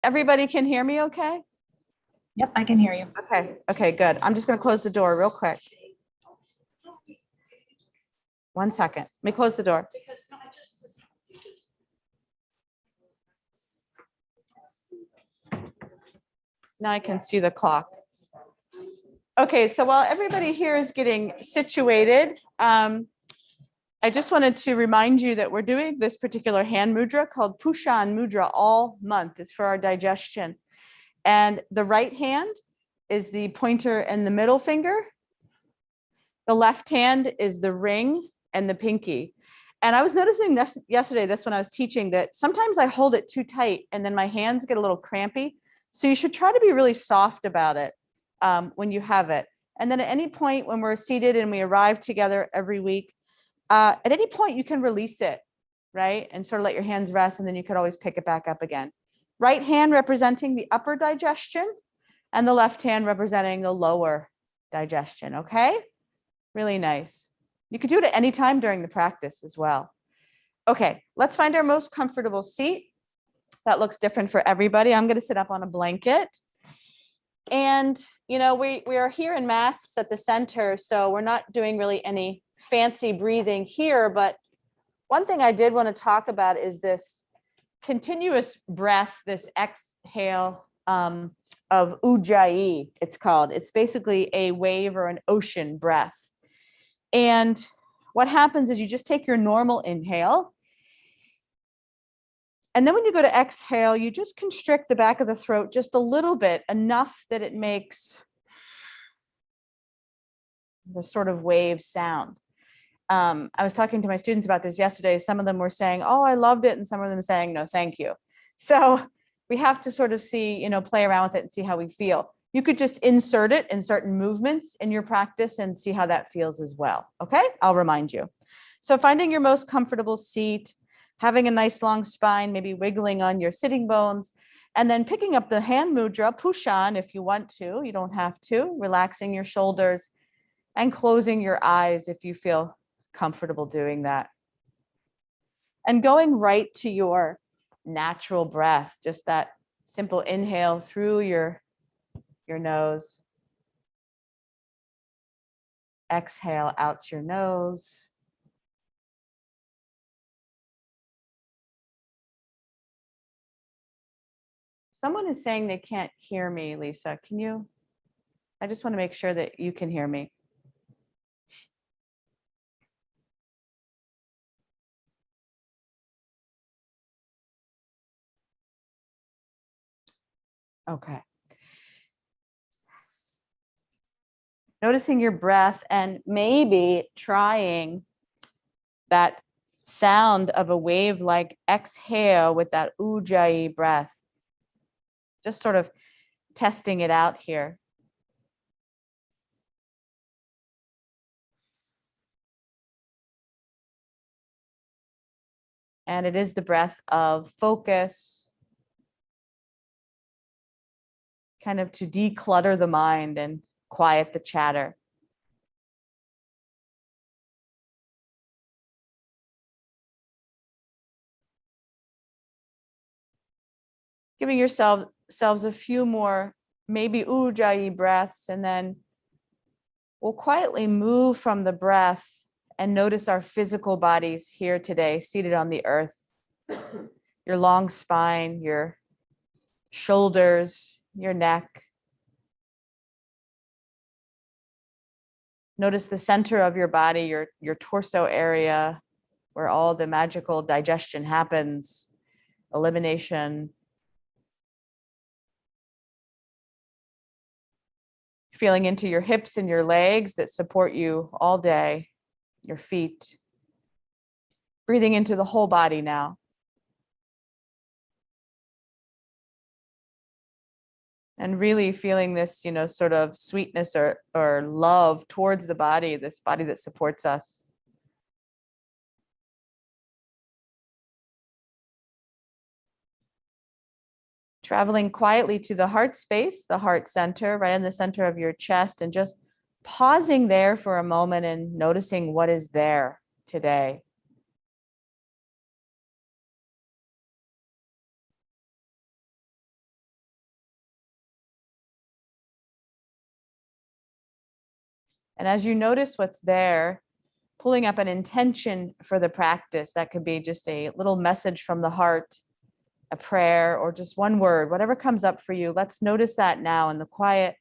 Everybody can hear me okay? Yep, I can hear you. Okay, good. I'm just going to close the door real quick. 1 second. Let me close the door. Now I can see the clock. Okay, so while everybody here is getting situated, I just wanted to remind you that we're doing this particular hand mudra called Pushan Mudra all month. It's for our digestion. And the right hand is the pointer and the middle finger. The left hand is the ring and the pinky. And I was noticing this yesterday, when I was teaching, that sometimes I hold it too tight and then my hands get a little crampy. So you should try to be really soft about it when you have it. And then at any point when we're seated and we arrive together every week, at any point you can release it, right? And sort of let your hands rest, and then you could always pick it back up again. Right hand representing the upper digestion and the left hand representing the lower digestion, okay? Really nice. You could do it at any time during the practice as well. Okay, let's find our most comfortable seat. That looks different for everybody. I'm going to sit up on a blanket. And, you know, we are here in masks at the center, so we're not doing really any fancy breathing here. But one thing I did want to talk about is this continuous breath, this exhale of ujjayi, it's called. It's basically a wave or an ocean breath. And what happens is you just take your normal inhale. And then when you go to exhale, you just constrict the back of the throat just a little bit, enough that it makes the sort of wave sound. I was talking to my students about this yesterday. Some of them were saying, oh, I loved it. And some of them saying, no, thank you. So we have to sort of see, play around with it and see how we feel. You could just insert it in certain movements in your practice and see how that feels as well. Okay, I'll remind you. So finding your most comfortable seat, having a nice long spine, maybe wiggling on your sitting bones, and then picking up the hand mudra, Pushan, if you want to. You don't have to. Relaxing your shoulders and closing your eyes if you feel comfortable doing that. And going right to your natural breath, just that simple inhale through your nose. Exhale out your nose. Someone is saying they can't hear me, Lisa. Can you? I just want to make sure that you can hear me. Okay. Noticing your breath and maybe trying that sound of a wave like exhale with that ujjayi breath. Just sort of testing it out here. And it is the breath of focus, kind of to declutter the mind and quiet the chatter. Giving yourselves a few more, maybe ujjayi breaths, and then we'll quietly move from the breath and notice our physical bodies here today, seated on the earth. Your long spine, your shoulders, your neck. Notice the center of your body, your torso area, where all the magical digestion happens, elimination. Feeling into your hips and your legs that support you all day, your feet. Breathing into the whole body now. And really feeling this, sort of sweetness or love towards the body, this body that supports us. Traveling quietly to the heart space, the heart center, right in the center of your chest, and just pausing there for a moment and noticing what is there today. And as you notice what's there, pulling up an intention for the practice, that could be just a little message from the heart, a prayer, or just one word, whatever comes up for you. Let's notice that now in the quiet.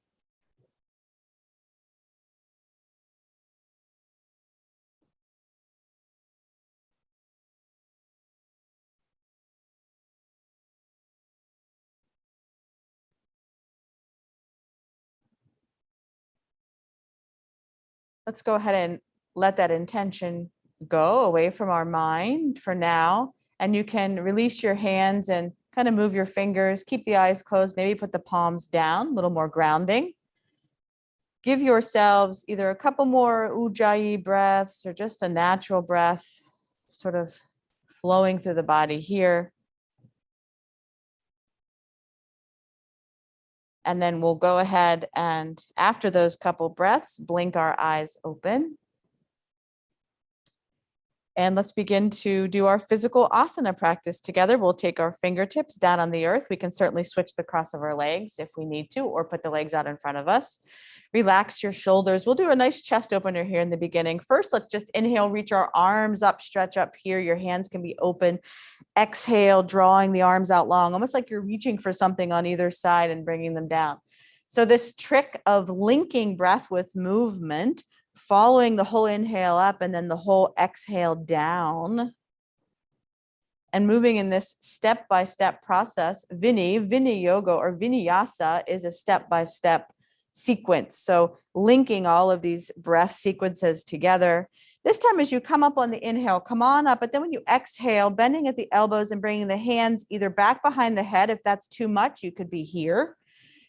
Let's go ahead and let that intention go away from our mind for now. And you can release your hands and kind of move your fingers, keep the eyes closed, maybe put the palms down, a little more grounding. Give yourselves either a couple more ujjayi breaths or just a natural breath, sort of flowing through the body here. And then we'll go ahead and after those couple breaths, blink our eyes open. And let's begin to do our physical asana practice together. We'll take our fingertips down on the earth. We can certainly switch the cross of our legs if we need to, or put the legs out in front of us. Relax your shoulders. We'll do a nice chest opener here in the beginning. First, let's just inhale, reach our arms up, stretch up here. Your hands can be open. Exhale, drawing the arms out long, almost like you're reaching for something on either side and bringing them down. So this trick of linking breath with movement, following the whole inhale up and then the whole exhale down, and moving in this step-by-step process. Vini yoga or vinyasa is a step-by-step sequence. So linking all of these breath sequences together. This time as you come up on the inhale, come on up, but then when you exhale, bending at the elbows and bringing the hands either back behind the head. If that's too much, you could be here.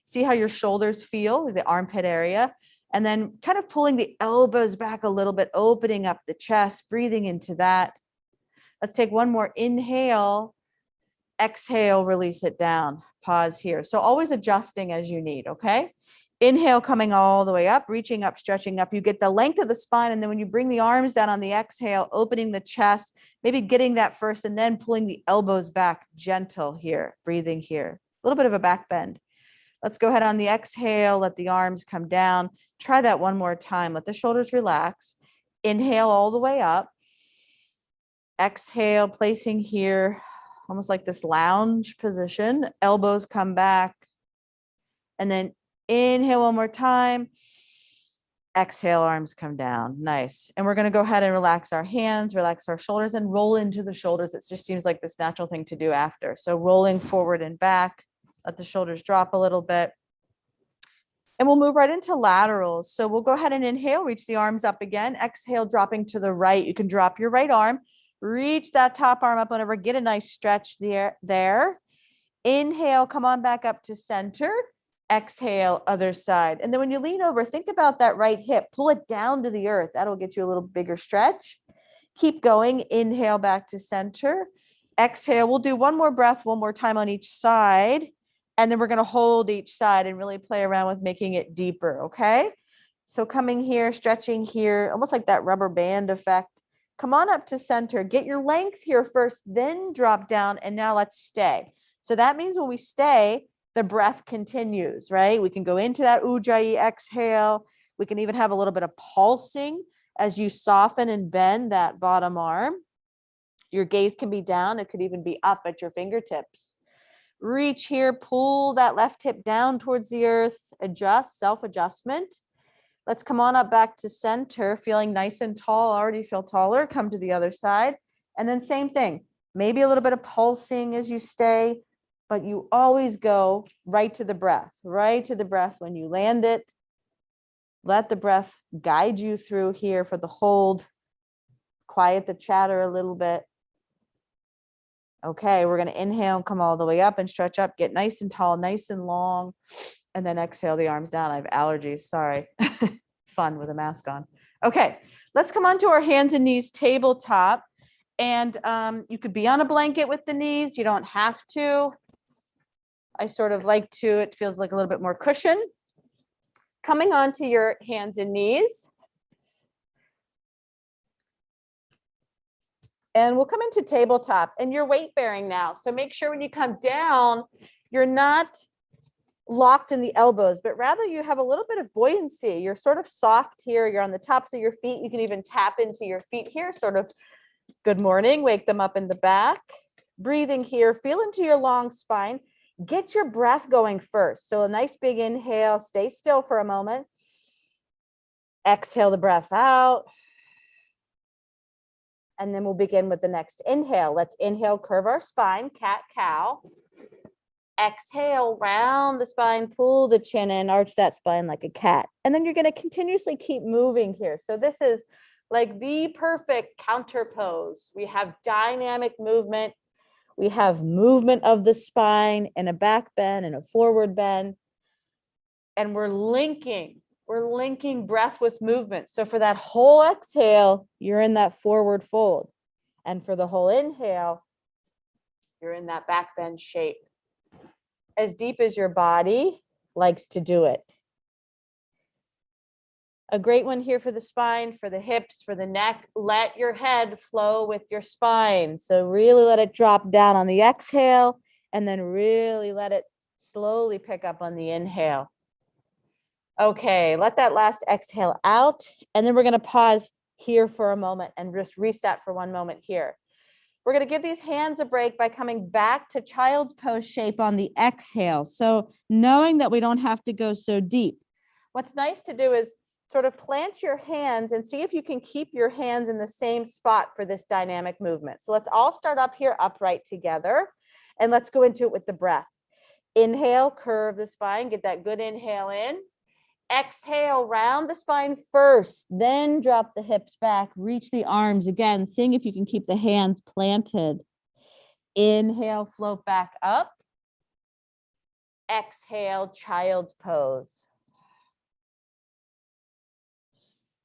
See how your shoulders feel, the armpit area. And then kind of pulling the elbows back a little bit, opening up the chest, breathing into that. Let's take one more inhale, exhale, release it down, pause here. So always adjusting as you need, okay? Inhale, coming all the way up, reaching up, stretching up. You get the length of the spine. And then when you bring the arms down on the exhale, opening the chest, maybe getting that first and then pulling the elbows back, gentle here, breathing here. A little bit of a back bend. Let's go ahead on the exhale, let the arms come down. Try that one more time. Let the shoulders relax. Inhale all the way up. Exhale, placing here, almost like this lounge position. Elbows come back. And then inhale one more time. Exhale, arms come down. Nice. And we're going to go ahead and relax our hands, relax our shoulders, and roll into the shoulders. It just seems like this natural thing to do after. So rolling forward and back. Let the shoulders drop a little bit. And we'll move right into laterals. So we'll go ahead and inhale, reach the arms up again. Exhale, dropping to the right. You can drop your right arm, reach that top arm up and over, get a nice stretch there. Inhale, come on back up to center. Exhale, other side. And then when you lean over, think about that right hip. Pull it down to the earth. That'll get you a little bigger stretch. Keep going. Inhale back to center. Exhale. We'll do one more breath, one more time on each side. And then we're going to hold each side and really play around with making it deeper, okay? So coming here, stretching here, almost like that rubber band effect. Come on up to center. Get your length here first, then drop down, and now let's stay. So that means when we stay, the breath continues, right? We can go into that ujjayi exhale. We can even have a little bit of pulsing as you soften and bend that bottom arm. Your gaze can be down. It could even be up at your fingertips. Reach here, pull that left hip down towards the earth, adjust, self-adjustment. Let's come on up back to center, feeling nice and tall, already feel taller, come to the other side. And then same thing, maybe a little bit of pulsing as you stay, but you always go right to the breath when you land it. Let the breath guide you through here for the hold. Quiet the chatter a little bit. Okay, we're going to inhale and come all the way up and stretch up, get nice and tall, nice and long, and then exhale the arms down. I have allergies, sorry. Fun with a mask on. Okay, let's come on to our hands and knees tabletop. And you could be on a blanket with the knees. You don't have to. I sort of like to, it feels like a little bit more cushion. Coming onto your hands and knees. And we'll come into tabletop and you're weight bearing now. So make sure when you come down, you're not locked in the elbows, but rather you have a little bit of buoyancy. You're sort of soft here. You're on the tops of your feet. You can even tap into your feet here, sort of good morning, wake them up in the back. Breathing here, feel into your long spine. Get your breath going first. So a nice big inhale, stay still for a moment. Exhale the breath out. And then we'll begin with the next inhale. Let's inhale, curve our spine, cat, cow. Exhale, round the spine, pull the chin in, arch that spine like a cat. And then you're going to continuously keep moving here. So this is like the perfect counter pose. We have dynamic movement. We have movement of the spine and a back bend and a forward bend. And we're linking breath with movement. So for that whole exhale, you're in that forward fold. And for the whole inhale, you're in that back bend shape. As deep as your body likes to do it. A great one here for the spine, for the hips, for the neck. Let your head flow with your spine. So really let it drop down on the exhale, and then really let it slowly pick up on the inhale. Okay, let that last exhale out, and then we're going to pause here for a moment and just reset for one moment here. We're going to give these hands a break by coming back to child's pose shape on the exhale. So knowing that we don't have to go so deep. What's nice to do is sort of plant your hands and see if you can keep your hands in the same spot for this dynamic movement. So let's all start up here upright together, and let's go into it with the breath. Inhale, curve the spine, get that good inhale in. Exhale, round the spine first, then drop the hips back, reach the arms again, seeing if you can keep the hands planted. Inhale, float back up. Exhale, child's pose.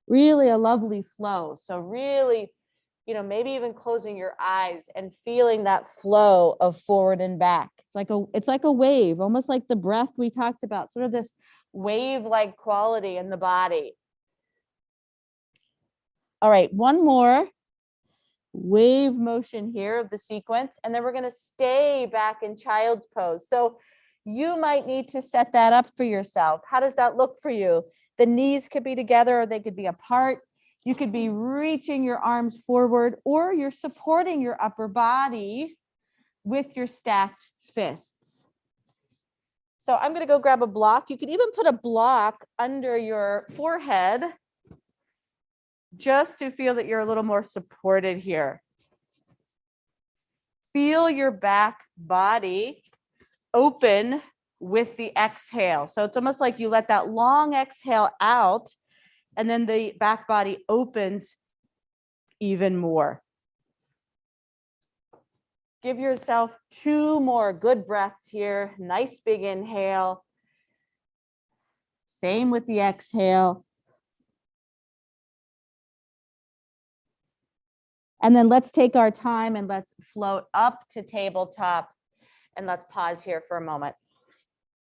Really a lovely flow. So really, maybe even closing your eyes and feeling that flow of forward and back. It's like a wave, almost like the breath we talked about, sort of this wave-like quality in the body. All right, one more wave motion here of the sequence, and then we're going to stay back in child's pose. So you might need to set that up for yourself. How does that look for you? The knees could be together or they could be apart. You could be reaching your arms forward, or you're supporting your upper body with your stacked fists. So I'm going to go grab a block. You could even put a block under your forehead just to feel that you're a little more supported here. Feel your back body open with the exhale. So it's almost like you let that long exhale out, and then the back body opens even more. Give yourself 2 more good breaths here. Nice big inhale. Same with the exhale. And then let's take our time and let's float up to tabletop, and let's pause here for a moment.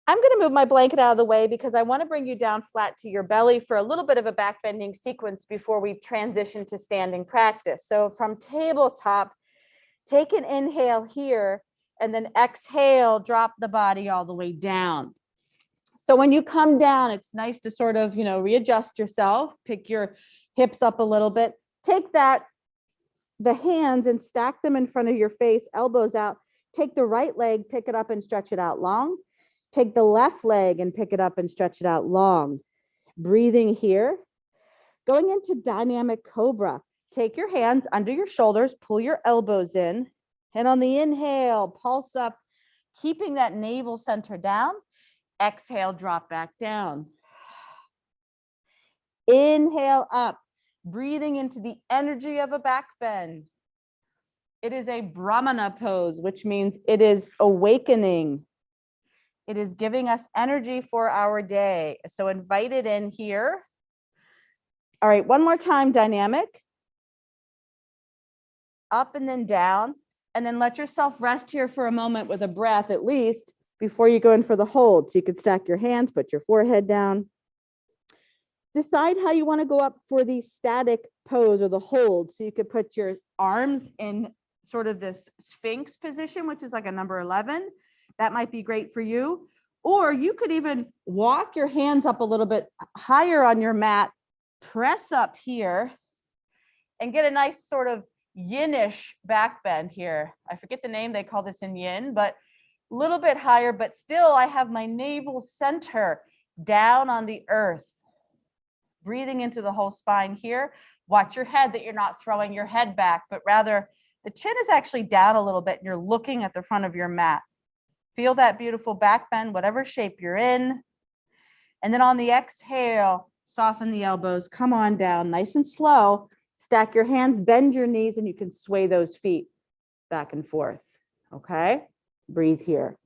I'm going to move my blanket out of the way because I want to bring you down flat to your belly for a little bit of a back bending sequence before we transition to standing practice. So from tabletop, take an inhale here, and then exhale, drop the body all the way down. So when you come down, it's nice to sort of, readjust yourself, pick your hips up a little bit, take the hands and stack them in front of your face, elbows out, take the right leg, pick it up and stretch it out long. Take the left leg and pick it up and stretch it out long. Breathing here. Going into dynamic cobra. Take your hands under your shoulders, pull your elbows in, and on the inhale, pulse up, keeping that navel center down. Exhale, drop back down. Inhale up, breathing into the energy of a back bend. It is a Brahmana pose, which means it is awakening. It is giving us energy for our day. So invite it in here. All right, one more time, dynamic. Up and then down, and then let yourself rest here for a moment with a breath at least before you go in for the hold. So you could stack your hands, put your forehead down. Decide how you want to go up for the static pose or the hold. So you could put your arms in sort of this Sphinx position, which is like a number 11. That might be great for you. Or you could even walk your hands up a little bit higher on your mat, press up here, and get a nice sort of yinish back bend here. I forget the name they call this in yin, but a little bit higher, but still I have my navel center down on the earth. Breathing into the whole spine here. Watch your head, that you're not throwing your head back, but rather the chin is actually down a little bit and you're looking at the front of your mat. Feel that beautiful back bend, whatever shape you're in. And then on the exhale, soften the elbows, come on down nice and slow. Stack your hands, bend your knees, and you can sway those feet back and forth. Okay, breathe here.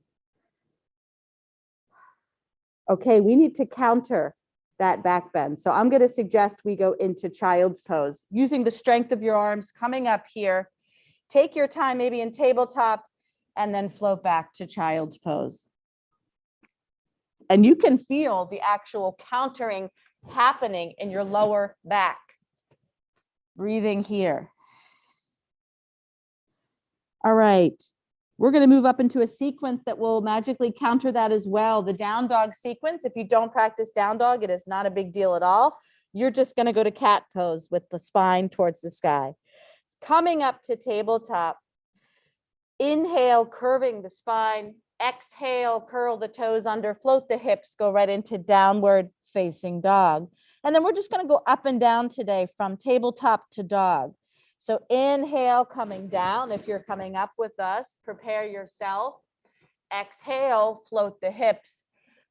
Okay, we need to counter that back bend. So I'm going to suggest we go into child's pose, using the strength of your arms, coming up here. Take your time, maybe in tabletop, and then float back to child's pose. And you can feel the actual countering happening in your lower back. Breathing here. All right. We're going to move up into a sequence that will magically counter that as well. The down dog sequence. If you don't practice down dog, it is not a big deal at all. You're just going to go to cat pose with the spine towards the sky. Coming up to tabletop. Inhale, curving the spine. Exhale, curl the toes under, float the hips, go right into downward facing dog. And then we're just going to go up and down today from tabletop to dog. So inhale, coming down. If you're coming up with us, prepare yourself. Exhale, float the hips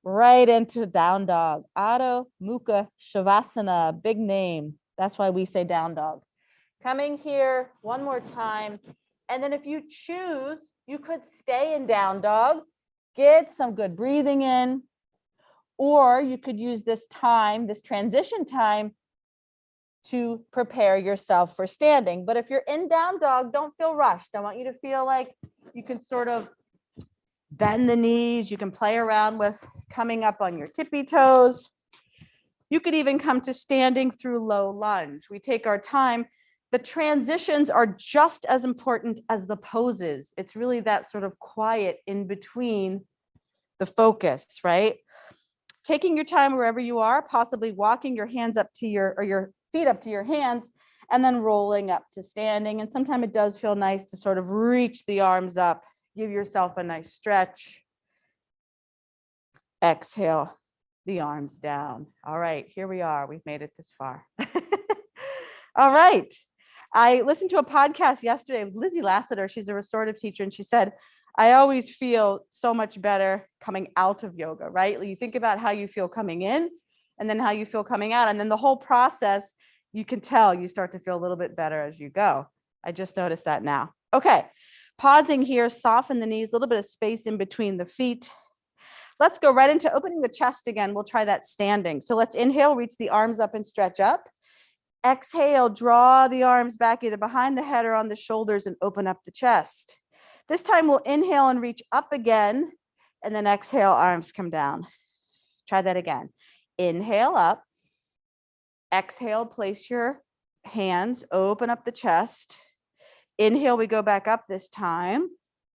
right into down dog. Adho Mukha Shavasana, big name. That's why we say down dog. Coming here one more time. And then if you choose, you could stay in down dog, get some good breathing in, or you could use this time, this transition time, to prepare yourself for standing. But if you're in down dog, don't feel rushed. I want you to feel like you can sort of bend the knees. You can play around with coming up on your tippy toes. You could even come to standing through low lunge. We take our time. The transitions are just as important as the poses. It's really that sort of quiet in between the focus, right? Taking your time wherever you are, possibly walking your hands up to your feet up to your hands, and then rolling up to standing. And sometimes it does feel nice to sort of reach the arms up, give yourself a nice stretch. Exhale the arms down. All right, here we are. We've made it this far. All right. I listened to a podcast yesterday with Lizzie Lassiter. She's a restorative teacher, and she said, I always feel so much better coming out of yoga, right? You think about how you feel coming in and then how you feel coming out. And then the whole process, you can tell you start to feel a little bit better as you go. I just noticed that now. Okay, pausing here, soften the knees, a little bit of space in between the feet. Let's go right into opening the chest again. We'll try that standing. So let's inhale, reach the arms up and stretch up. Exhale, draw the arms back either behind the head or on the shoulders and open up the chest. This time we'll inhale and reach up again, and then exhale, arms come down. Try that again. Inhale up. Exhale, place your hands, open up the chest. Inhale, we go back up this time.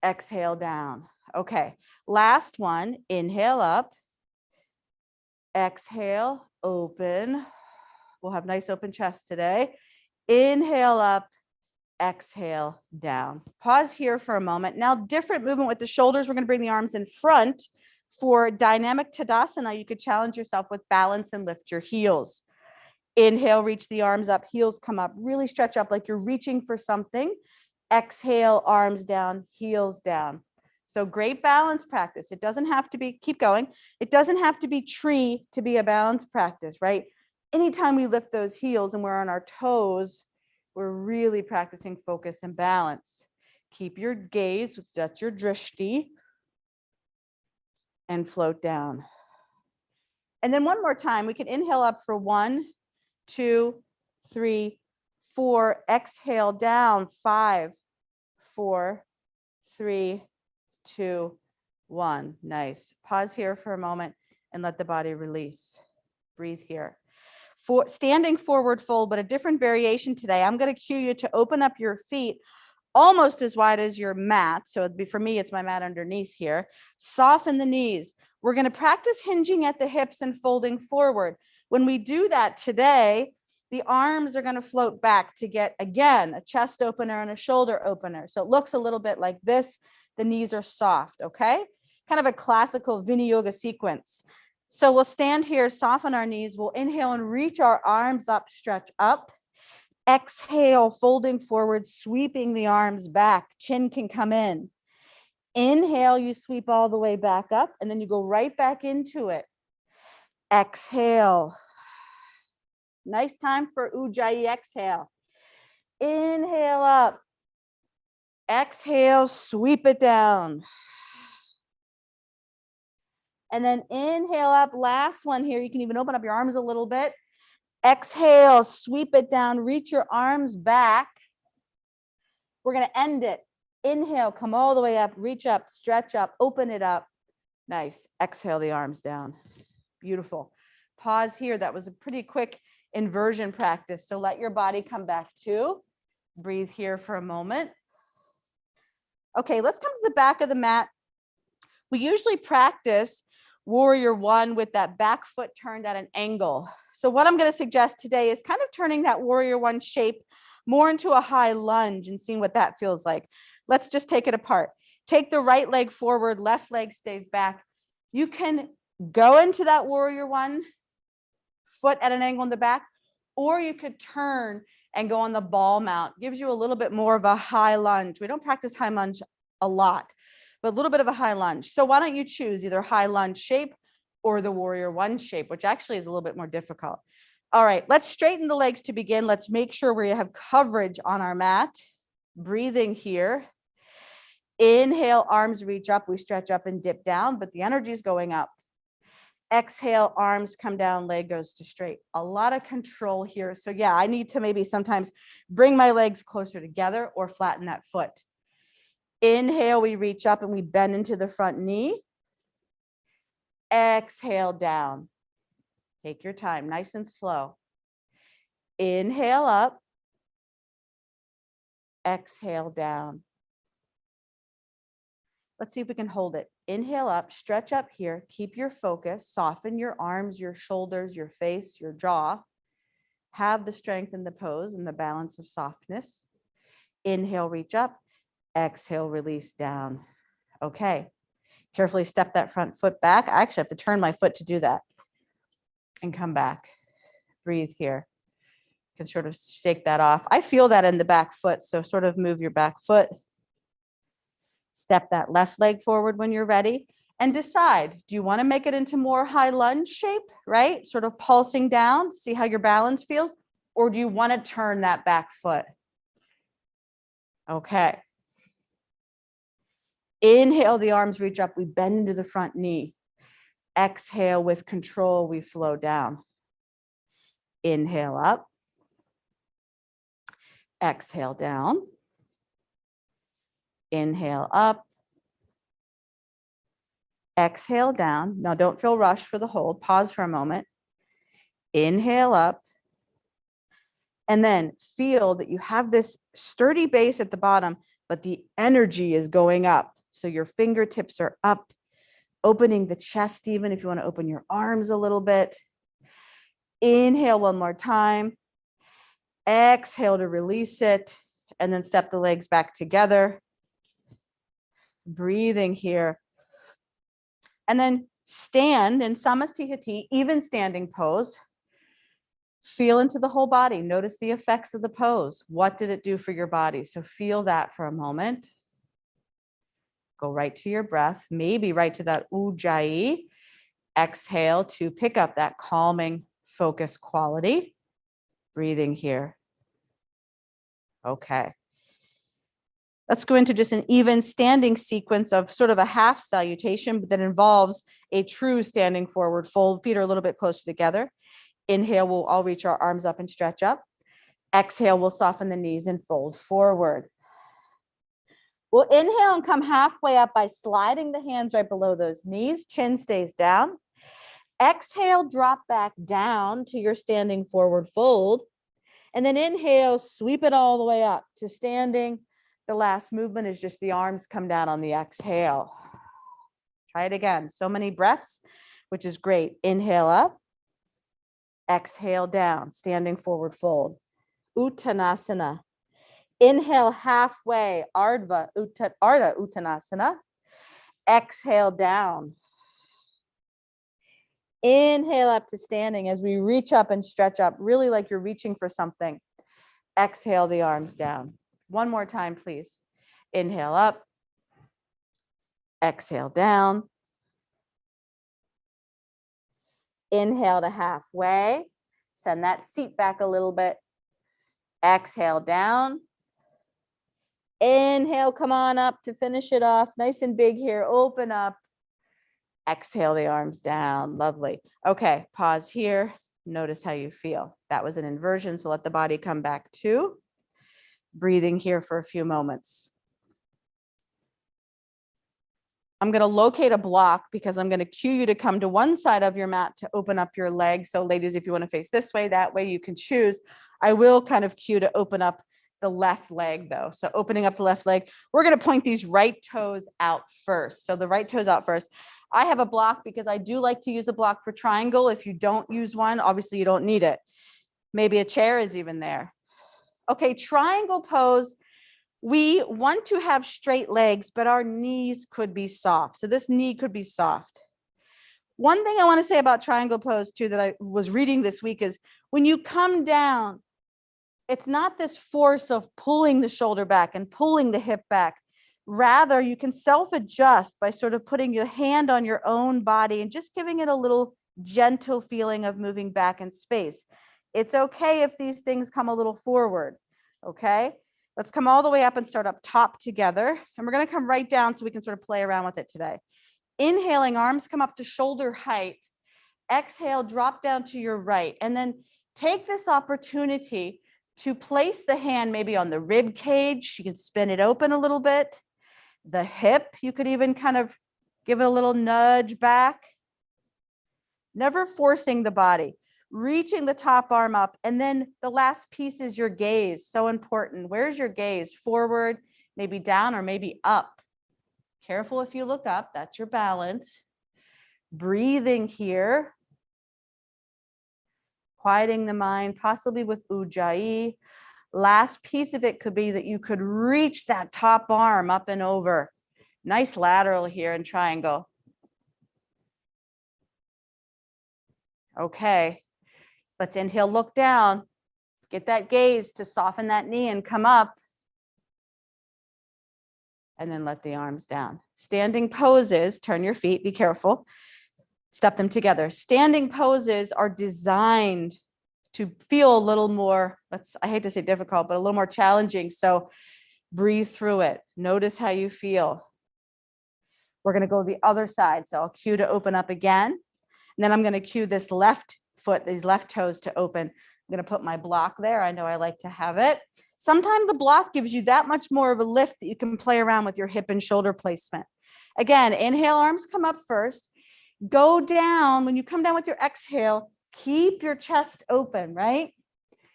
Exhale down. Okay, last one. Inhale up. Exhale, open. We'll have nice open chest today. Inhale up, exhale down. Pause here for a moment. Now, different movement with the shoulders. We're going to bring the arms in front. For dynamic Tadasana, you could challenge yourself with balance and lift your heels. Inhale, reach the arms up, heels come up, really stretch up like you're reaching for something. Exhale, arms down, heels down. So great balance practice. It doesn't have to be, keep going. It doesn't have to be tree to be a balance practice, right? Anytime we lift those heels and we're on our toes, we're really practicing focus and balance. Keep your gaze, that's your drishti, and float down. And then one more time, we can inhale up for 1, 2, 3, 4. Exhale down, 5, 4, 3, 2, 1. Nice. Pause here for a moment and let the body release. Breathe here. For standing forward fold, but a different variation today. I'm going to cue you to open up your feet almost as wide as your mat. So it'd be, for me, it's my mat underneath here. Soften the knees. We're going to practice hinging at the hips and folding forward. When we do that today, the arms are going to float back to get, again, a chest opener and a shoulder opener. So it looks a little bit like this. The knees are soft, okay? Kind of a classical Vinyasa sequence. So we'll stand here, soften our knees. We'll inhale and reach our arms up, stretch up. Exhale, folding forward, sweeping the arms back. Chin can come in. Inhale, you sweep all the way back up, and then you go right back into it. Exhale. Nice time for Ujjayi exhale. Inhale up. Exhale, sweep it down. And then inhale up, last one here. You can even open up your arms a little bit. Exhale, sweep it down, reach your arms back. We're going to end it. Inhale, come all the way up, reach up, stretch up, open it up. Nice. Exhale the arms down. Beautiful. Pause here. That was a pretty quick inversion practice. So let your body come back to. Breathe here for a moment. Okay, let's come to the back of the mat. We usually practice warrior one with that back foot turned at an angle. So what I'm going to suggest today is kind of turning that warrior one shape more into a high lunge and seeing what that feels like. Let's just take it apart. Take the right leg forward, left leg stays back. You can go into that warrior one, foot at an angle in the back, or you could turn and go on the ball mount. Gives you a little bit more of a high lunge. We don't practice high lunge a lot, but a little bit of a high lunge. So why don't you choose either high lunge shape or the warrior one shape, which actually is a little bit more difficult. All right, let's straighten the legs to begin. Let's make sure we have coverage on our mat. Breathing here. Inhale, arms reach up. We stretch up and dip down, but the energy is going up. Exhale, arms come down, leg goes to straight. A lot of control here. So yeah, I need to maybe sometimes bring my legs closer together or flatten that foot. Inhale, we reach up and we bend into the front knee. Exhale down. Take your time, nice and slow. Inhale up. Exhale down. Let's see if we can hold it. Inhale up, stretch up here, keep your focus, soften your arms, your shoulders, your face, your jaw. Have the strength in the pose and the balance of softness. Inhale, reach up. Exhale, release down. Okay. Carefully step that front foot back. I actually have to turn my foot to do that. And come back. Breathe here. You can sort of shake that off. I feel that in the back foot, so sort of move your back foot. Step that left leg forward when you're ready and decide, do you want to make it into more high lunge shape, right? Sort of pulsing down, see how your balance feels, or do you want to turn that back foot? Okay. Inhale, the arms reach up, we bend into the front knee. Exhale, with control, we flow down. Inhale up. Exhale down. Inhale up. Exhale down. Now don't feel rushed for the hold. Pause for a moment. Inhale up. And then feel that you have this sturdy base at the bottom, but the energy is going up. So your fingertips are up, opening the chest even if you want to open your arms a little bit. Inhale one more time. Exhale to release it. And then step the legs back together. Breathing here. And then stand in Samastihati, even standing pose. Feel into the whole body. Notice the effects of the pose. What did it do for your body? So feel that for a moment. Go right to your breath, maybe right to that Ujjayi. Exhale to pick up that calming focus quality. Breathing here. Okay. Let's go into just an even standing sequence of sort of a half salutation, but that involves a true standing forward fold. Feet are a little bit closer together. Inhale, we'll all reach our arms up and stretch up. Exhale, we'll soften the knees and fold forward. We'll inhale and come halfway up by sliding the hands right below those knees. Chin stays down. Exhale, drop back down to your standing forward fold. And then inhale, sweep it all the way up to standing. The last movement is just the arms come down on the exhale. Try it again. So many breaths, which is great. Inhale up, exhale down, standing forward fold. Uttanasana. Inhale halfway, Urdhva Uttanasana. Exhale down. Inhale up to standing as we reach up and stretch up, really like you're reaching for something. Exhale the arms down. One more time, please. Inhale up. Exhale down. Inhale to halfway. Send that seat back a little bit. Exhale down. Inhale, come on up to finish it off. Nice and big here. Open up. Exhale the arms down. Lovely. Okay, pause here. Notice how you feel. That was an inversion, so let the body come back to. Breathing here for a few moments. I'm going to locate a block because I'm going to cue you to come to one side of your mat to open up your legs. So ladies, if you want to face this way, that way you can choose. I will kind of cue to open up the left leg though. So opening up the left leg, we're going to point these right toes out first. So the right toes out first. I have a block because I do like to use a block for triangle. If you don't use one, obviously you don't need it. Maybe a chair is even there. Okay, triangle pose. We want to have straight legs, but our knees could be soft. So this knee could be soft. One thing I want to say about triangle pose too that I was reading this week is when you come down, it's not this force of pulling the shoulder back and pulling the hip back. Rather, you can self-adjust by sort of putting your hand on your own body and just giving it a little gentle feeling of moving back in space. It's okay if these things come a little forward, okay? Let's come all the way up and start up top together. And we're going to come right down so we can sort of play around with it today. Inhaling, arms come up to shoulder height. Exhale, drop down to your right. And then take this opportunity to place the hand maybe on the rib cage. You can spin it open a little bit. The hip, you could even kind of give it a little nudge back. Never forcing the body. Reaching the top arm up. And then the last piece is your gaze. So important. Where's your gaze? Forward, maybe down, or maybe up. Careful if you look up. That's your balance. Breathing here. Quieting the mind, possibly with Ujjayi. Last piece of it could be that you could reach that top arm up and over. Nice lateral here in triangle. Okay. Let's inhale, look down. Get that gaze to soften that knee and come up. And then let the arms down. Standing poses, turn your feet, be careful. Step them together. Standing poses are designed to feel a little more, I hate to say difficult, but a little more challenging. So breathe through it. Notice how you feel. We're going to go the other side. So I'll cue to open up again. And then I'm going to cue this left foot, these left toes to open. I'm going to put my block there. I know I like to have it. Sometimes the block gives you that much more of a lift that you can play around with your hip and shoulder placement. Again, inhale, arms come up first. Go down. When you come down with your exhale, keep your chest open, right?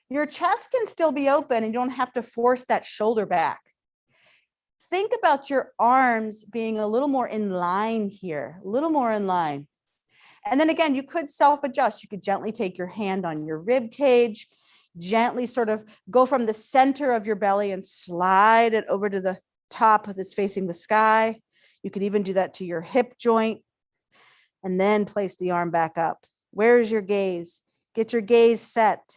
Your chest can still be open and you don't have to force that shoulder back. Think about your arms being a little more in line here, a little more in line. And then again, you could self-adjust. You could gently take your hand on your rib cage, gently sort of go from the center of your belly and slide it over to the top that's facing the sky. You could even do that to your hip joint. And then place the arm back up. Where's your gaze? Get your gaze set.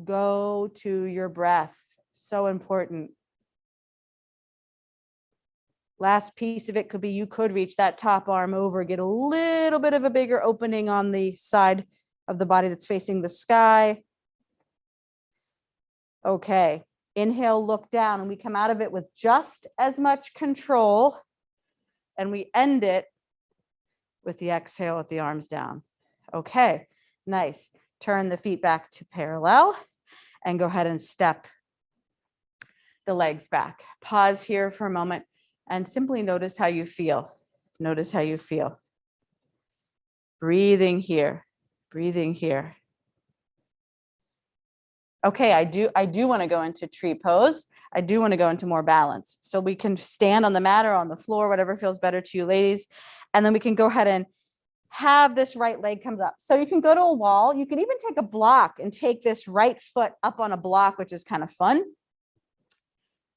Go to your breath. So important. Last piece of it could be you could reach that top arm over, get a little bit of a bigger opening on the side of the body that's facing the sky. Okay, inhale, look down, and we come out of it with just as much control, and we end it with the exhale with the arms down. Okay, nice. Turn the feet back to parallel and go ahead and step the legs back. Pause here for a moment and simply notice how you feel. Notice how you feel. Breathing here, breathing here. Okay, I do want to go into tree pose. I do want to go into more balance. So we can stand on the mat or on the floor, whatever feels better to you ladies. And then we can go ahead and have this right leg comes up. So you can go to a wall. You can even take a block and take this right foot up on a block, which is kind of fun.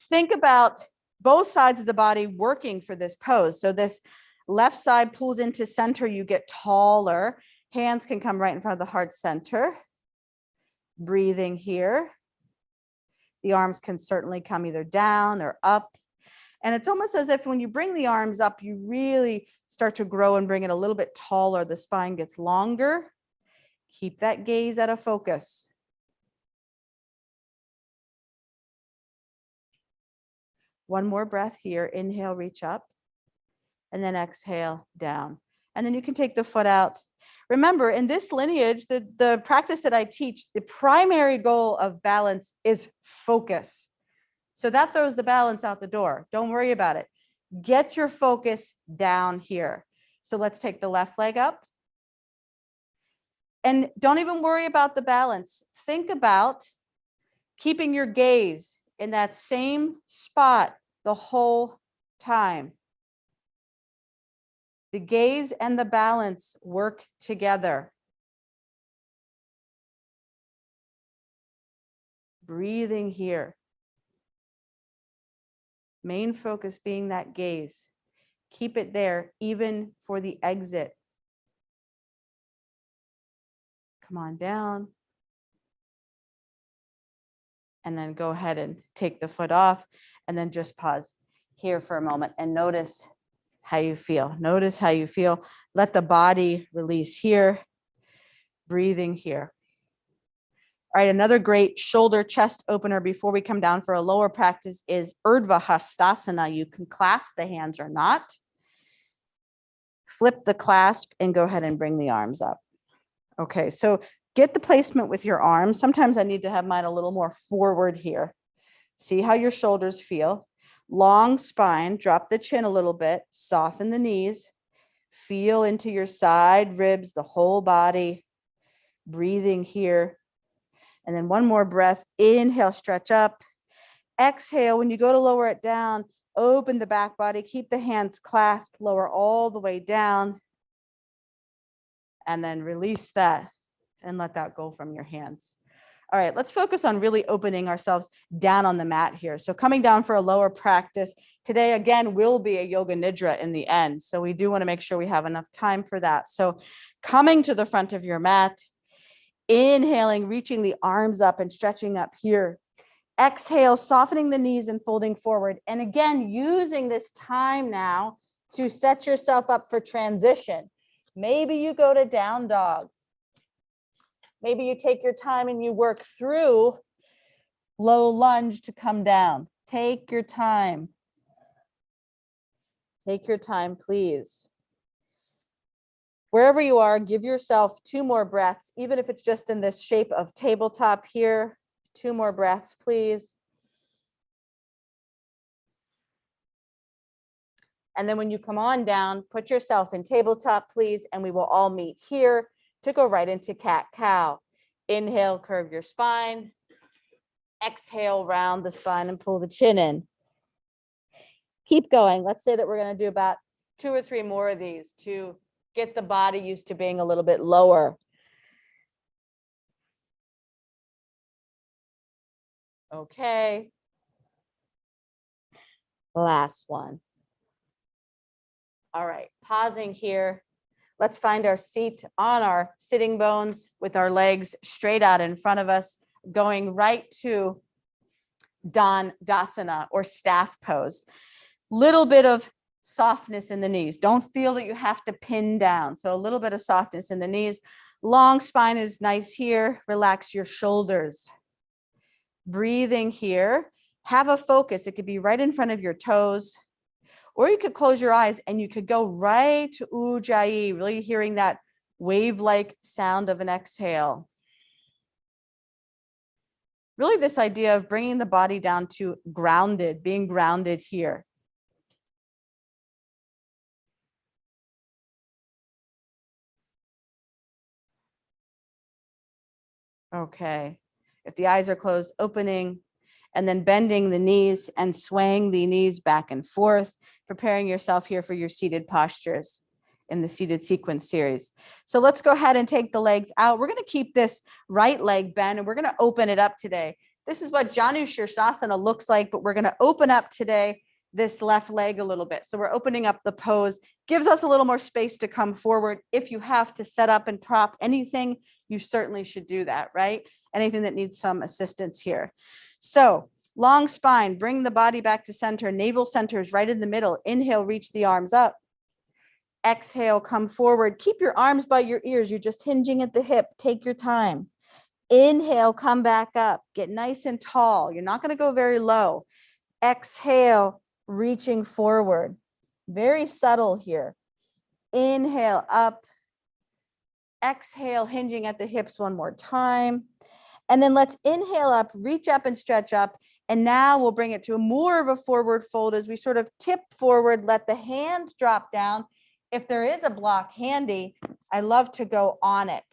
Think about both sides of the body working for this pose. So this left side pulls into center, you get taller. Hands can come right in front of the heart center. Breathing here. The arms can certainly come either down or up. And it's almost as if when you bring the arms up, you really start to grow and bring it a little bit taller. The spine gets longer. Keep that gaze at a focus. One more breath here. Inhale, reach up. And then exhale, down. And then you can take the foot out. Remember, in this lineage, the practice that I teach, the primary goal of balance is focus. So that throws the balance out the door. Don't worry about it. Get your focus down here. So let's take the left leg up. And don't even worry about the balance. Think about keeping your gaze in that same spot the whole time. The gaze and the balance work together. Breathing here. Main focus being that gaze. Keep it there, even for the exit. Come on down. And then go ahead and take the foot off and then just pause here for a moment and notice how you feel. Notice how you feel. Let the body release here. Breathing here. All right, another great shoulder chest opener before we come down for a lower practice is Urdhva Hastasana. You can clasp the hands or not. Flip the clasp and go ahead and bring the arms up. Okay, so get the placement with your arms. Sometimes I need to have mine a little more forward here. See how your shoulders feel. Long spine, drop the chin a little bit, soften the knees, feel into your side ribs, the whole body, breathing here. And then one more breath, inhale, stretch up. Exhale, when you go to lower it down, open the back body, keep the hands clasped, lower all the way down. And then release that and let that go from your hands. All right, let's focus on really opening ourselves down on the mat here. So coming down for a lower practice today, again, will be a yoga nidra in the end. So we do want to make sure we have enough time for that. So coming to the front of your mat, inhaling, reaching the arms up and stretching up here. Exhale, softening the knees and folding forward. And again, using this time now to set yourself up for transition. Maybe you go to down dog. Maybe you take your time and you work through low lunge to come down. Take your time. Take your time, please. Wherever you are, give yourself 2 more breaths, even if it's just in this shape of tabletop here. 2 more breaths, please. And then when you come on down, put yourself in tabletop, please, and we will all meet here to go right into cat-cow. Inhale, curve your spine. Exhale, round the spine and pull the chin in. Keep going. Let's say that we're going to do about 2 or 3 more of these to get the body used to being a little bit lower. Okay. Last one. All right, pausing here. Let's find our seat on our sitting bones with our legs straight out in front of us, going right to Dasana or staff pose. Little bit of softness in the knees. Don't feel that you have to pin down. So a little bit of softness in the knees. Long spine is nice here. Relax your shoulders. Breathing here. Have a focus. It could be right in front of your toes. Or you could close your eyes and you could go right to Ujjayi, really hearing that wave-like sound of an exhale. Really this idea of bringing the body down to grounded, being grounded here. Okay. If the eyes are closed, opening, and then bending the knees and swaying the knees back and forth, preparing yourself here for your seated postures in the seated sequence series. So let's go ahead and take the legs out. We're going to keep this right leg bent and we're going to open it up today. This is what Janu Shirsasana looks like, but we're going to open up today this left leg a little bit. So we're opening up the pose, gives us a little more space to come forward. If you have to set up and prop anything, you certainly should do that, right? Anything that needs some assistance here. So long spine, bring the body back to center. Navel center is right in the middle. Inhale, reach the arms up. Exhale, come forward. Keep your arms by your ears. You're just hinging at the hip. Take your time. Inhale, come back up. Get nice and tall. You're not going to go very low. Exhale, reaching forward. Very subtle here. Inhale, up. Exhale, hinging at the hips one more time. And then let's inhale up, reach up and stretch up. And now we'll bring it to more of a forward fold as we sort of tip forward, let the hands drop down. If there is a block handy, I love to go on it.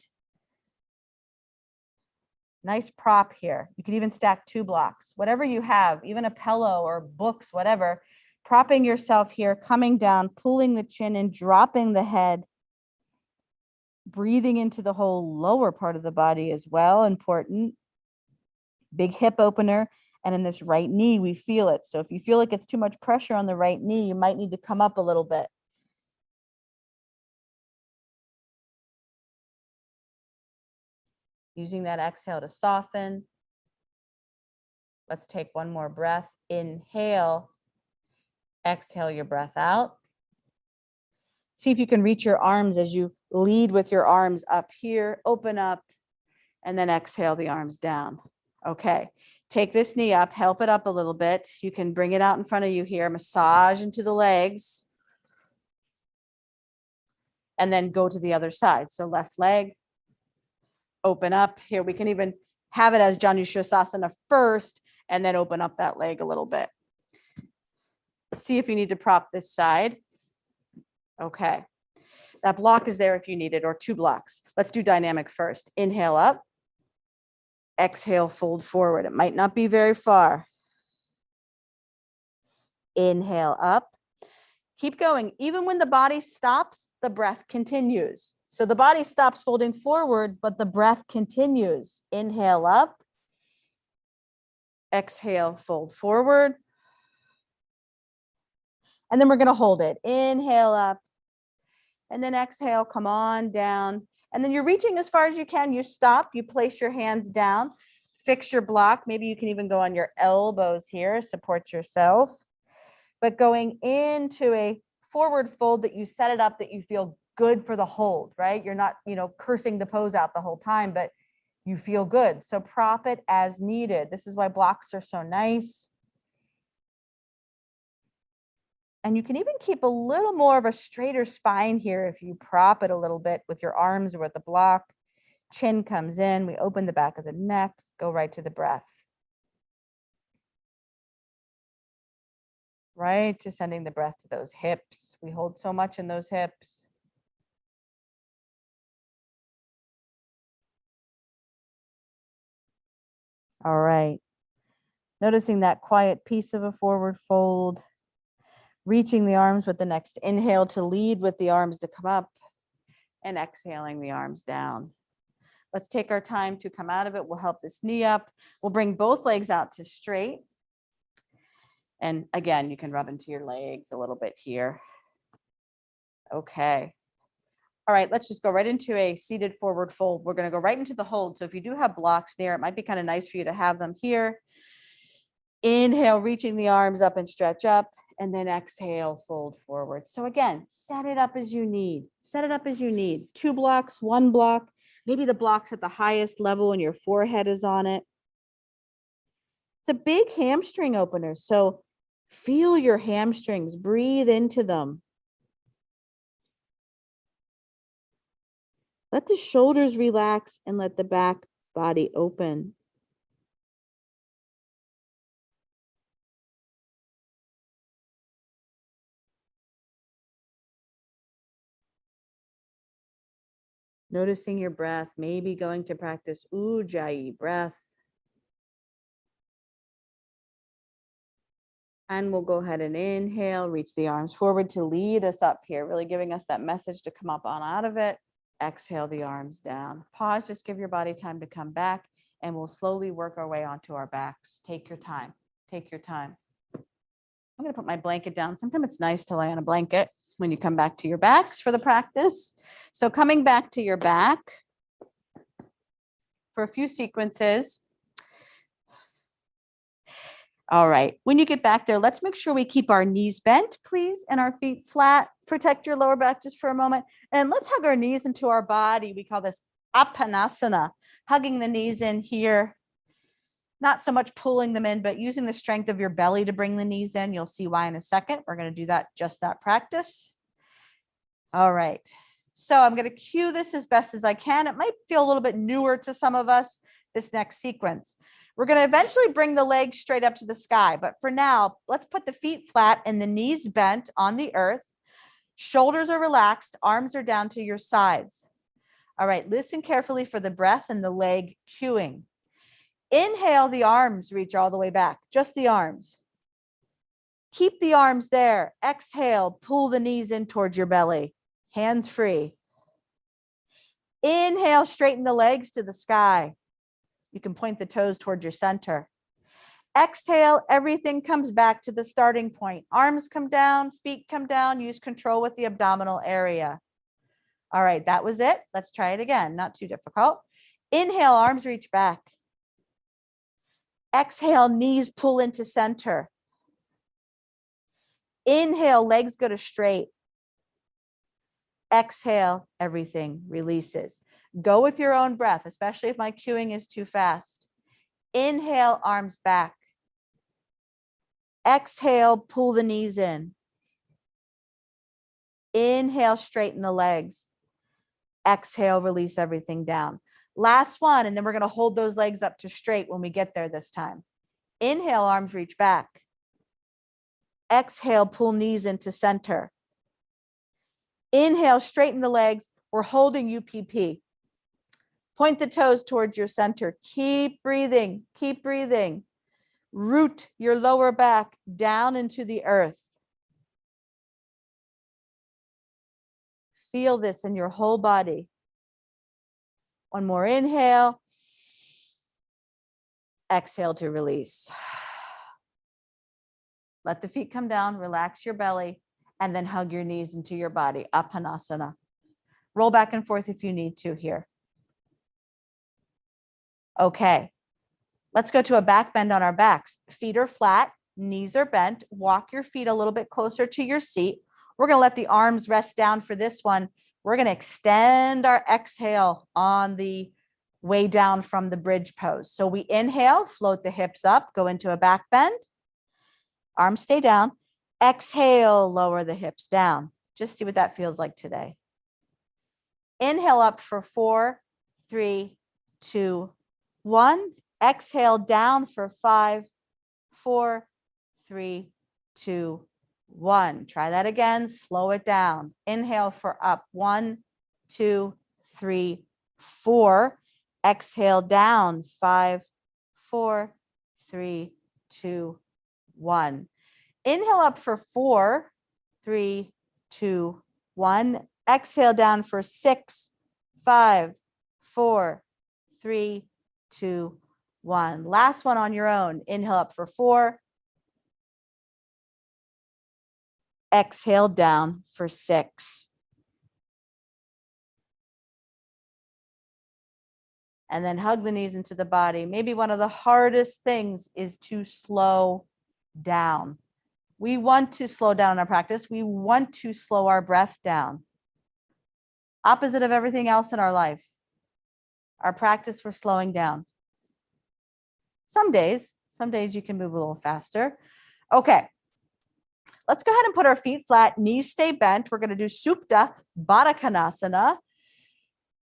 Nice prop here. You can even stack 2 blocks, whatever you have, even a pillow or books, whatever. Propping yourself here, coming down, pulling the chin and dropping the head. Breathing into the whole lower part of the body as well, important. Big hip opener. And in this right knee, we feel it. So if you feel like it's too much pressure on the right knee, you might need to come up a little bit. Using that exhale to soften. Let's take one more breath. Inhale. Exhale your breath out. See if you can reach your arms as you lead with your arms up here. Open up and then exhale the arms down. Okay. Take this knee up, help it up a little bit. You can bring it out in front of you here. Massage into the legs. And then go to the other side. So left leg. Open up here. We can even have it as Janu Shirsasana first and then open up that leg a little bit. See if you need to prop this side. Okay. That block is there if you need it, or 2 blocks. Let's do dynamic first. Inhale up. Exhale, fold forward. It might not be very far. Inhale up. Keep going. Even when the body stops, the breath continues. So the body stops folding forward, but the breath continues. Inhale up. Exhale, fold forward. And then we're going to hold it. Inhale up. And then exhale, come on down. And then you're reaching as far as you can. You stop, you place your hands down, fix your block. Maybe you can even go on your elbows here, support yourself. But going into a forward fold that you set it up that you feel good for the hold, right? You're not, cursing the pose out the whole time, but you feel good. So prop it as needed. This is why blocks are so nice. And you can even keep a little more of a straighter spine here if you prop it a little bit with your arms or with the block. Chin comes in, we open the back of the neck, go right to the breath. Right to sending the breath to those hips. We hold so much in those hips. All right. Noticing that quiet piece of a forward fold. Reaching the arms with the next inhale to lead with the arms to come up and exhaling the arms down. Let's take our time to come out of it. We'll help this knee up. We'll bring both legs out to straight. And again, you can rub into your legs a little bit here. Okay. All right, let's just go right into a seated forward fold. We're going to go right into the hold. So if you do have blocks near, it might be kind of nice for you to have them here. Inhale, reaching the arms up and stretch up. And then exhale, fold forward. So again, set it up as you need. Set it up as you need. 2 blocks, 1 block. Maybe the block's at the highest level and your forehead is on it. It's a big hamstring opener. So feel your hamstrings. Breathe into them. Let the shoulders relax and let the back body open. Noticing your breath, maybe going to practice Ujjayi breath. And we'll go ahead and inhale, reach the arms forward to lead us up here, really giving us that message to come up on out of it. Exhale the arms down. Pause, just give your body time to come back, and we'll slowly work our way onto our backs. Take your time. Take your time. I'm going to put my blanket down. Sometimes it's nice to lay on a blanket when you come back to your backs for the practice. So coming back to your back for a few sequences. All right, when you get back there, let's make sure we keep our knees bent, please, and our feet flat. Protect your lower back just for a moment. And let's hug our knees into our body. We call this Apanasana, hugging the knees in here. Not so much pulling them in, but using the strength of your belly to bring the knees in. You'll see why in a second. We're going to do that, just that practice. All right, so I'm going to cue this as best as I can. It might feel a little bit newer to some of us, this next sequence. We're going to eventually bring the legs straight up to the sky. But for now, let's put the feet flat and the knees bent on the earth. Shoulders are relaxed. Arms are down to your sides. All right, listen carefully for the breath and the leg cueing. Inhale, the arms reach all the way back, just the arms. Keep the arms there. Exhale, pull the knees in towards your belly. Hands free. Inhale, straighten the legs to the sky. You can point the toes towards your center. Exhale, everything comes back to the starting point. Arms come down, feet come down. Use control with the abdominal area. All right, that was it. Let's try it again. Not too difficult. Inhale, arms reach back. Exhale, knees pull into center. Inhale, legs go to straight. Exhale, everything releases. Go with your own breath, especially if my cueing is too fast. Inhale, arms back. Exhale, pull the knees in. Inhale, straighten the legs. Exhale, release everything down. Last one, and then we're going to hold those legs up to straight when we get there this time. Inhale, arms reach back. Exhale, pull knees into center. Inhale, straighten the legs. We're holding UPP. Point the toes towards your center. Keep breathing. Keep breathing. Root your lower back down into the earth. Feel this in your whole body. One more inhale. Exhale to release. Let the feet come down, relax your belly, and then hug your knees into your body. Apanasana. Roll back and forth if you need to here. Okay, let's go to a back bend on our backs. Feet are flat, knees are bent. Walk your feet a little bit closer to your seat. We're going to let the arms rest down for this one. We're going to extend our exhale on the way down from the bridge pose. So we inhale, float the hips up, go into a back bend. Arms stay down. Exhale, lower the hips down. Just see what that feels like today. Inhale up for 4, 3, 2, 1. Exhale down for 5, 4, 3, 2, 1. Try that again. Slow it down. Inhale for up. 1, 2, 3, 4. Exhale down. 5, 4, 3, 2, 1. Inhale up for 4, 3, 2, 1. Exhale down for 6, 5, 4, 3, 2, 1. Last one on your own. Inhale up for 4. Exhale down for 6. And then hug the knees into the body. Maybe one of the hardest things is to slow down. We want to slow down in our practice. We want to slow our breath down. Opposite of everything else in our life. Our practice for slowing down. Some days you can move a little faster. Okay, let's go ahead and put our feet flat, knees stay bent. We're going to do Supta Badakanasana.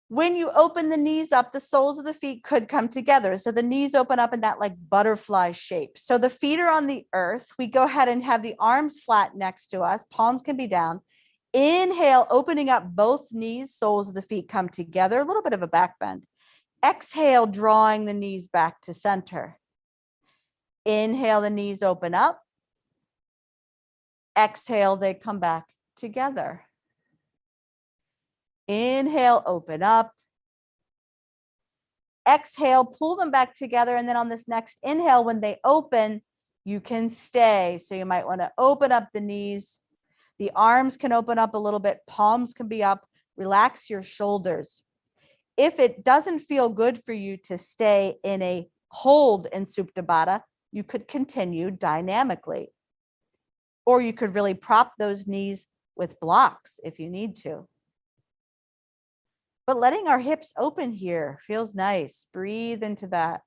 When you open the knees up, the soles of the feet could come together. So the knees open up in that like butterfly shape. So the feet are on the earth. We go ahead and have the arms flat next to us. Palms can be down. Inhale, opening up both knees, soles of the feet come together, a little bit of a back bend. Exhale, drawing the knees back to center. Inhale, the knees open up. Exhale, they come back together. Inhale, open up. Exhale, pull them back together. And then on this next inhale, when they open, you can stay. So you might want to open up the knees. The arms can open up a little bit. Palms can be up. Relax your shoulders. If it doesn't feel good for you to stay in a hold in Supta Baddha, you could continue dynamically. Or you could really prop those knees with blocks if you need to. But letting our hips open here feels nice. Breathe into that.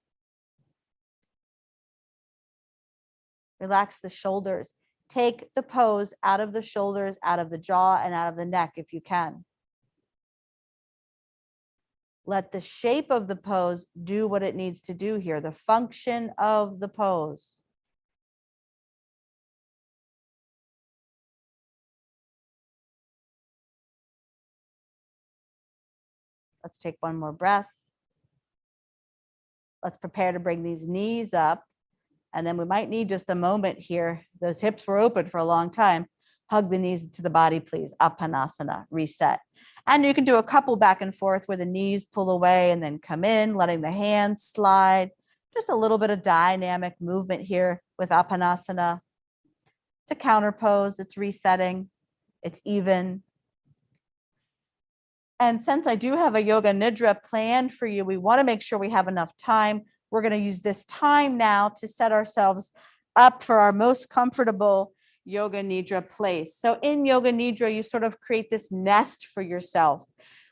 Relax the shoulders. Take the pose out of the shoulders, out of the jaw, and out of the neck if you can. Let the shape of the pose do what it needs to do here, the function of the pose. Let's take one more breath. Let's prepare to bring these knees up. And then we might need just a moment here. Those hips were open for a long time. Hug the knees to the body, please. Apanasana, reset. And you can do a couple back and forth where the knees pull away and then come in, letting the hands slide. Just a little bit of dynamic movement here with Apanasana. It's a counter pose. It's resetting. It's even. And since I do have a Yoga Nidra planned for you, we want to make sure we have enough time. We're going to use this time now to set ourselves up for our most comfortable Yoga Nidra place. So in Yoga Nidra, you sort of create this nest for yourself.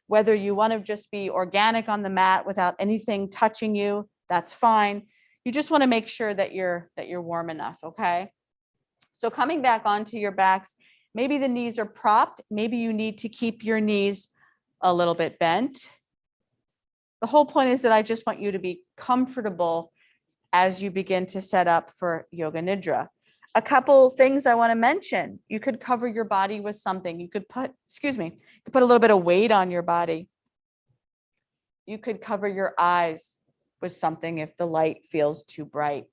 Whether you want to just be organic on the mat without anything touching you, that's fine. You just want to make sure that you're warm enough, okay? So coming back onto your backs, maybe the knees are propped. Maybe you need to keep your knees a little bit bent. The whole point is that I just want you to be comfortable as you begin to set up for Yoga Nidra. A couple things I want to mention. You could cover your body with something. You could put, you could put a little bit of weight on your body. You could cover your eyes with something if the light feels too bright.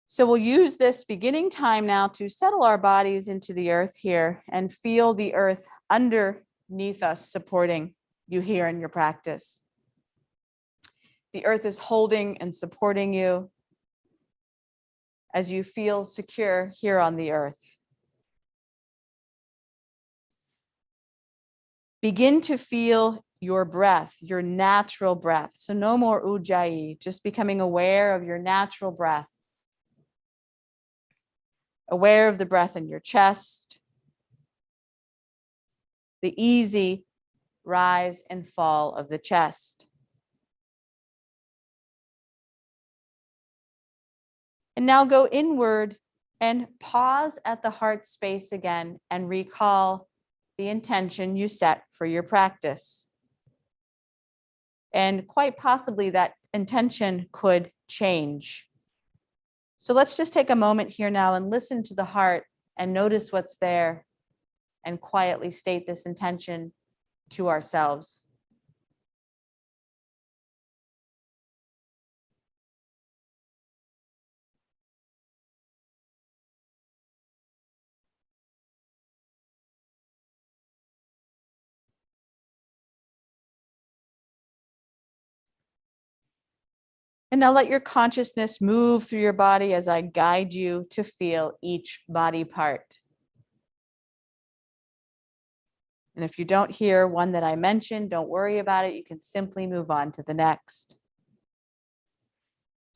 So we'll use this beginning time now to settle our bodies into the earth here and feel the earth underneath us supporting you here in your practice. The earth is holding and supporting you as you feel secure here on the earth. Begin to feel your breath, your natural breath. So no more ujjayi, just becoming aware of your natural breath. Aware of the breath in your chest, the easy rise and fall of the chest. And now go inward and pause at the heart space again and recall the intention you set for your practice. And quite possibly that intention could change. So let's just take a moment here now and listen to the heart and notice what's there and quietly state this intention to ourselves. And now let your consciousness move through your body as I guide you to feel each body part. And if you don't hear one that I mentioned, don't worry about it. You can simply move on to the next.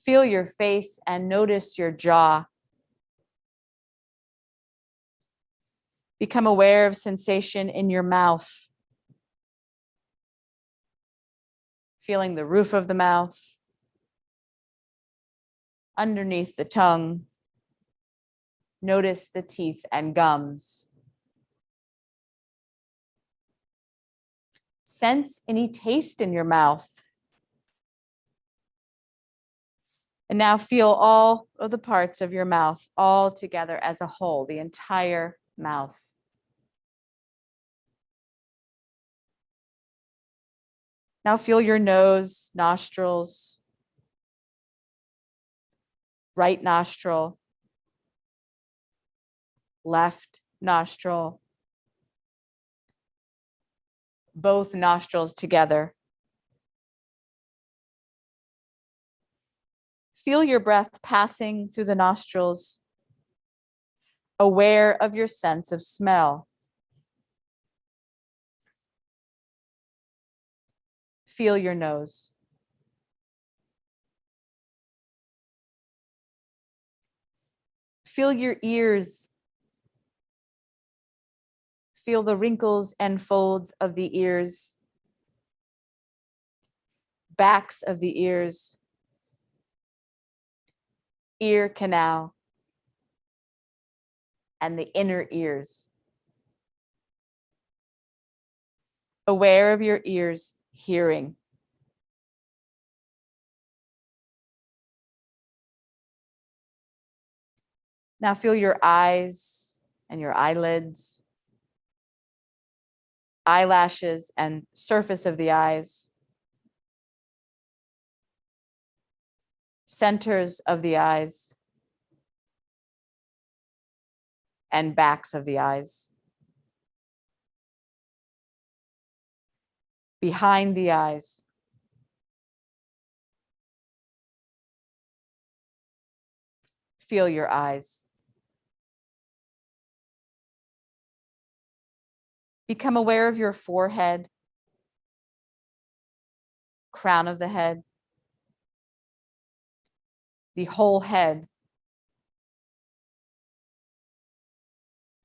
Feel your face and notice your jaw. Become aware of sensation in your mouth. Feeling the roof of the mouth. Underneath the tongue. Notice the teeth and gums. Sense any taste in your mouth. And now feel all of the parts of your mouth all together as a whole, the entire mouth. Now feel your nose, nostrils, right nostril, left nostril, both nostrils together. Feel your breath passing through the nostrils, aware of your sense of smell. Feel your nose. Feel your ears. Feel the wrinkles and folds of the ears, backs of the ears, ear canal, and the inner ears. Aware of your ears hearing. Now feel your eyes and your eyelids, eyelashes and surface of the eyes, centers of the eyes, and backs of the eyes. Behind the eyes. Feel your eyes. Become aware of your forehead, crown of the head, the whole head,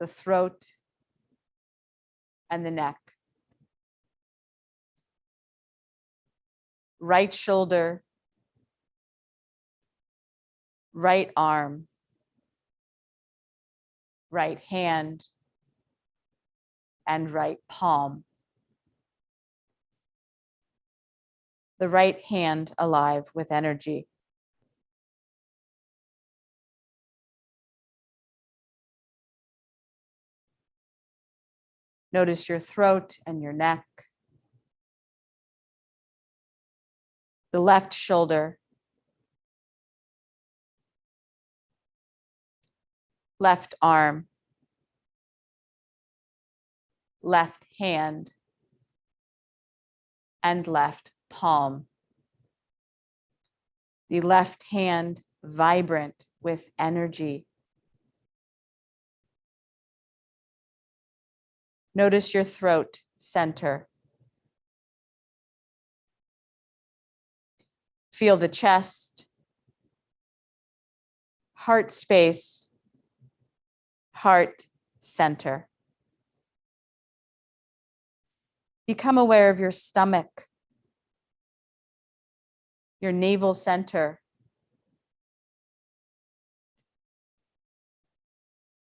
the throat, and the neck. Right shoulder, right arm, right hand, and right palm. The right hand alive with energy. Notice your throat and your neck. The left shoulder. Left arm. Left hand. And left palm. The left hand vibrant with energy. Notice your throat center. Feel the chest, heart space, heart center. Become aware of your stomach, your navel center.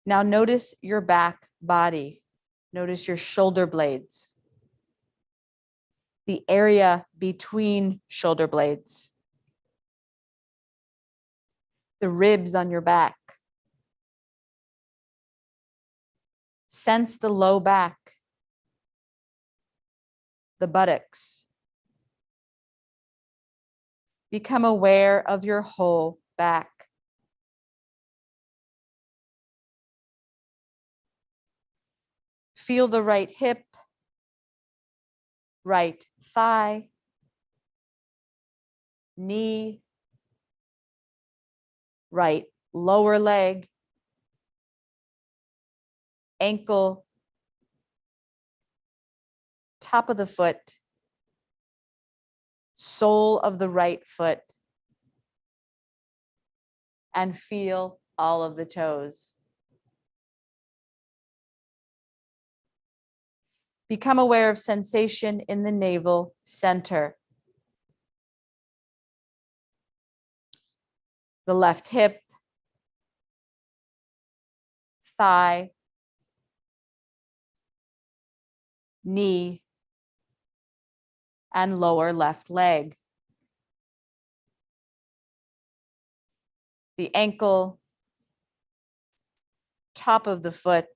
Now notice your back body. Notice your shoulder blades, the area between shoulder blades, the ribs on your back. Sense the low back, the buttocks. Become aware of your whole back. Feel the right hip, right thigh, knee, right lower leg, ankle, top of the foot, sole of the right foot, and feel all of the toes. Become aware of sensation in the navel center. The left hip, thigh, knee, and lower left leg. The ankle, top of the foot,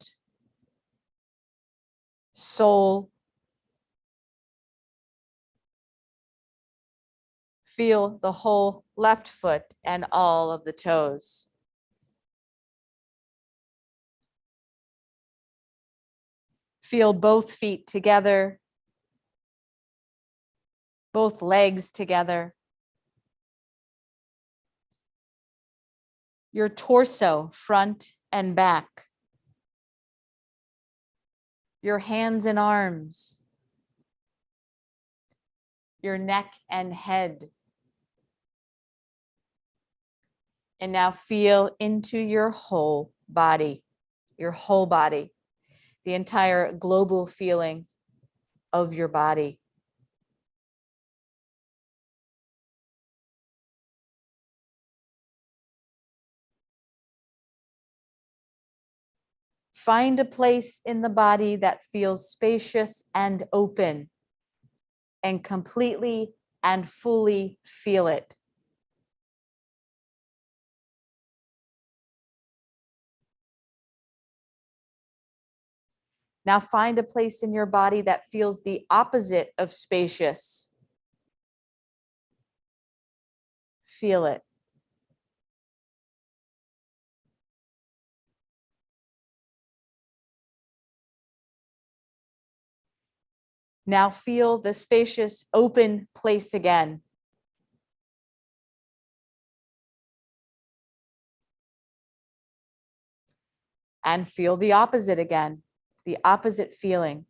sole. Feel the whole left foot and all of the toes. Feel both feet together, both legs together. Your torso, front and back. Your hands and arms. Your neck and head. And now feel into your whole body, the entire global feeling of your body. Find a place in the body that feels spacious and open, and completely and fully feel it. Now find a place in your body that feels the opposite of spacious. Feel it. Now feel the spacious, open place again. And feel the opposite again, the opposite feeling.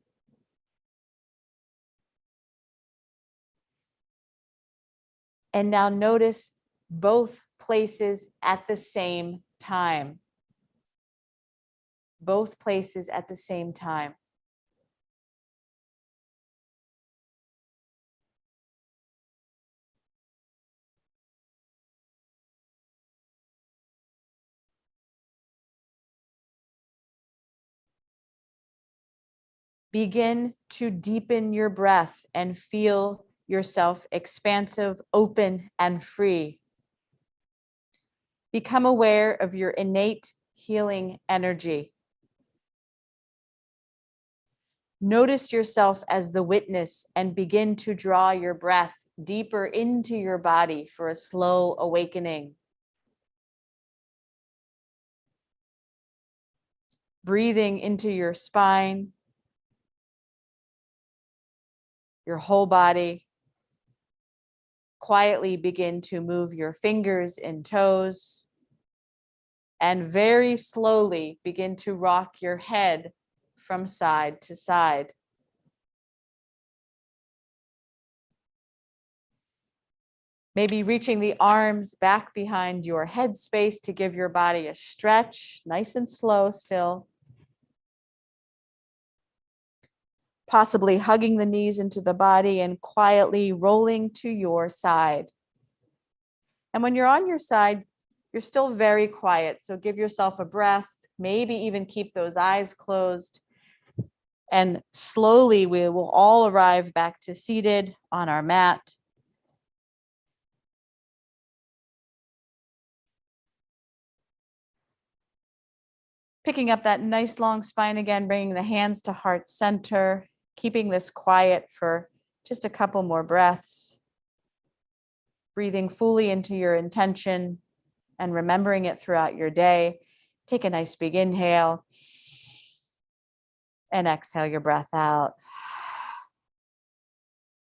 And now notice both places at the same time. Both places at the same time. Begin to deepen your breath and feel yourself expansive, open, and free. Become aware of your innate healing energy. Notice yourself as the witness and begin to draw your breath deeper into your body for a slow awakening. Breathing into your spine, your whole body. Quietly begin to move your fingers and toes, and very slowly begin to rock your head from side to side. Maybe reaching the arms back behind your head space to give your body a stretch, nice and slow still. Possibly hugging the knees into the body and quietly rolling to your side. And when you're on your side, you're still very quiet. So give yourself a breath, maybe even keep those eyes closed. And slowly we will all arrive back to seated on our mat. Picking up that nice long spine again, bringing the hands to heart center, keeping this quiet for just a couple more breaths. Breathing fully into your intention and remembering it throughout your day. Take a nice big inhale and exhale your breath out.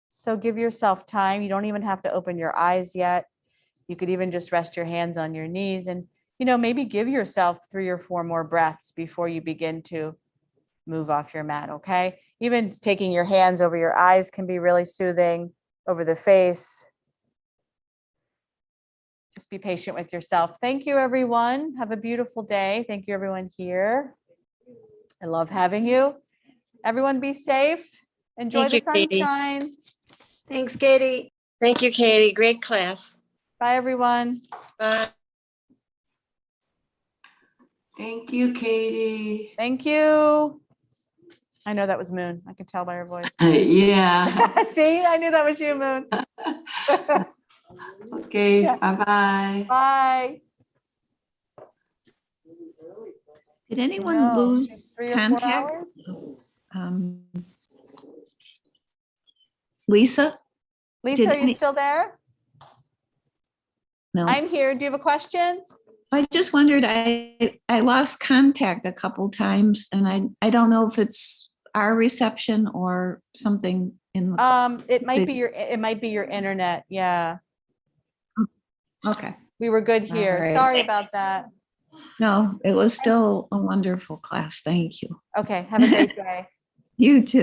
So give yourself time. You don't even have to open your eyes yet. You could even just rest your hands on your knees and, maybe give yourself 3 or 4 more breaths before you begin to move off your mat, okay? Even taking your hands over your eyes can be really soothing, over the face. Just be patient with yourself. Thank you, everyone. Have a beautiful day. Thank you, everyone here. I love having you. Everyone be safe. Enjoy Thank the you, Katie. sunshine. Thanks, Katie. Thank you, Katie. Great class. Bye, everyone. Bye. Thank you, Katie. Thank you. I know that was Moon. I could tell by her voice. Yeah. See, I knew that was you, Moon. Okay, Yeah. bye-bye. Bye. Did anyone No, lose 3 or 4 contact? hours? Lisa? Lisa, Did are you any- still there? No. I'm here. Do you have a question? I just wondered, I lost contact a couple times and I don't know if it's our reception or something in, It might be your internet. Yeah, okay. we were good All here. right. Sorry about that. No, it was still a wonderful class. Thank you. Okay, have a great day. You too.